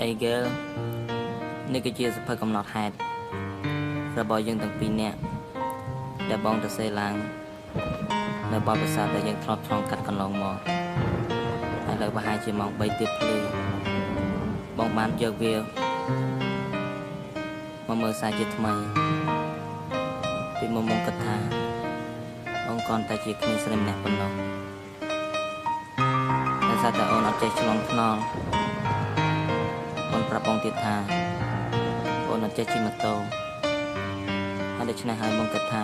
អី girl នេះគឺជាសភៅកំណត់ហេតុរបស់យើងទាំងពីរនាក់ដែលបងទៅសេឡើងនៅបបិសាទដែលយើងធ្លាប់ឆ្លងកាត់កន្លងមកហើយលើប្រហែលជាម៉ោង3ទៀតភ្លឺបងបានយកវាមកមើលសារជាថ្មីពីមុំគិតថាបងគ្រាន់តែជាក្មេងស្រីម្នាក់ប៉ុណ្ណោះតែសារតែអូនអត់ចេះឆ្លងថ្នល់អូនប្រាប់បងទៀតថាអូនអត់ចេះជិះម៉ូតូហើយដូច្នេះហើយបងគិតថា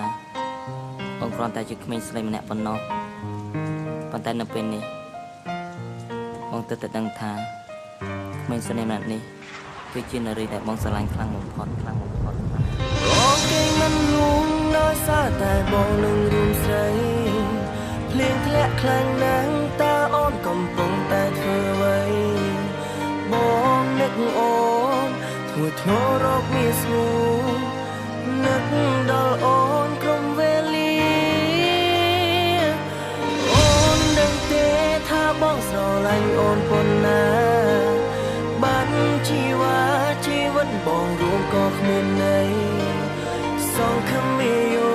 បងគ្រាន់តែជាក្មេងស្រីម្នាក់ប៉ុណ្ណោះប៉ុន្តែនៅពេលនេះបងទើបតែដឹងថាក្មេងស្រីម្នាក់នេះគឺជានារីដែលបងស្រឡាញ់ខ្លាំងបំផុតបងគេមិនរួមដោយសារតែបងនឹងរួមស្រីភ្លៀងធ្លាក់ខ្លាំងណាស់តើអូនកំពុងតែធ្វើអ្វីបងនឹកអូនធ្វើធ្នោរកមានស្រួលនឹកដល់អូនក្រុមវេលាអូនដឹងទេថាបងស្រឡាញ់អូនប៉ុណ្ណាបានជីវ៉ាជីវិតបងរួមក៏គ្មានន័យសងខំមីយោ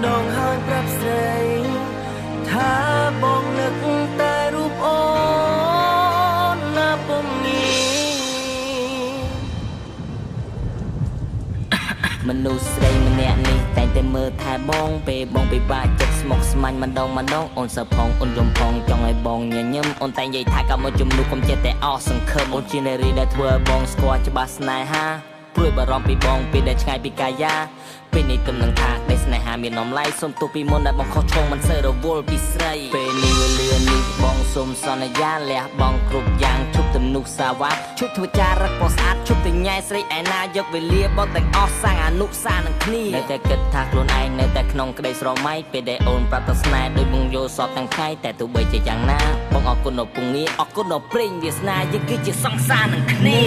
ដងហើយប្រាប់ស្រីថាបងនឹកតែរូបអូនណាពុំងាមនុស្សស្រីម្នាក់នេះតែងតែមើលថែបងពេលបងពិបាកចិត្តស្មុគស្មាញម្ដងអូនសើផងអូនយំផងចង់ឲ្យបងញញឹមអូនតែនិយាយថាក៏មកជំនួសកុំចេះតែអស់សង្ឃឹមអូនជានារីដែលធ្វើឲ្យបងស្គាល់ច្បាស់ស្នេហាព្រួយបារម្ភពីបងពេលដែលឆ្ងាយពីកាយាពេលនេះទំនឹងថាដែលស្នេហាមាននំឡៃសុំទោសពីមុនដែលបងខុសឆ្គងមិនសូវរវល់ពីស្រីពេលនេះវេលានេះបងសុំសន្យាលះបងគ្រប់យ៉ាងជប់ទំនុះសាវ៉ាជប់ធ្វើចារឹកបងស្អាតជប់ទៅញ៉ែស្រីឯណាយកវេលាបងទាំងអស់សាំងអនុសានឹងគ្នានៅតែគិតថាខ្លួនឯងនៅតែក្នុងក្តីស្រមៃពេលដែលអូនប្រាប់ទៅស្នេហ៍ដោយបងយល់សពទាំងថ្ងៃតែទោះបីជាយ៉ាងណាបងអរគុណដល់ពងងារអរគុណដល់ព្រេងវាសនាយើងគឺជាសង្សារនឹងគ្នា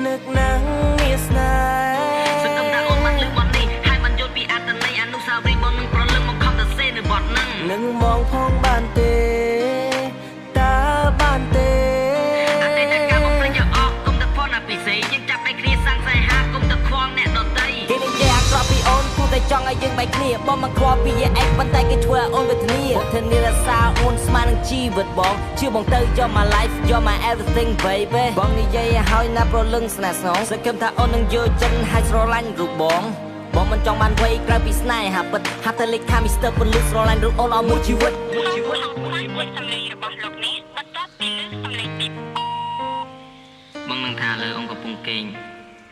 នឹកណាស់មានស្នេហ៍សង្ឃឹមថាអូនបានលើបទនេះហើយបានយល់ពីអត្ថន័យអនុស្សាវរីយ៍បងនឹងប្រលឹងមកខំទៅសេនៅបទហ្នឹងនឹងមងផងបានទេតើបានទេអតីតកាលបងព្រឹងយកអស់គុំទឹកផនអភិសេកយើងចាប់ដៃគ្នាសាំងសៃហាគុំទឹកខ្វងអ្នកដតីគេនិយាយអាក្រក់ពីអូនគូតែចង់ឲ្យយើងបែកគ្នាបងមិនខ្វល់ពីយាយឯងប៉ុន្តែគេធ្វើឲ្យអូនវេទនាបងធានារសាអូនស្មើនឹងជីវិតបងជឿបងទៅយក my life យក my everything baby បងនិយាយឲ្យណាប្រលឹងស្នេហ៍ស្នងសង្ឃឹមថាអូននឹងយល់ចិត្តហើយស្រឡាញ់រូបបងមិនចង់បានវ័យក្រៅពីស្នេហាពិតហាត់ទៅលេខខាមីស្ទ័រពលិស្រឡាញ់រូបអូនឲ្យមួយជីវិតបងនឹងថាលើអង្គកំពុងកេង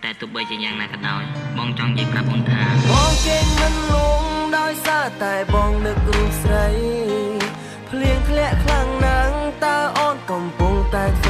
តែទោះបីជាយ៉ាងណាក៏ដោយបងចង់និយាយប្រាប់អូនថាបងគេមិនលងដោយសារតែបងនឹករូបស្រីភ្លៀងធ្លាក់ខ្លាំងណាស់តើអូនកំពុងតែធ្វើ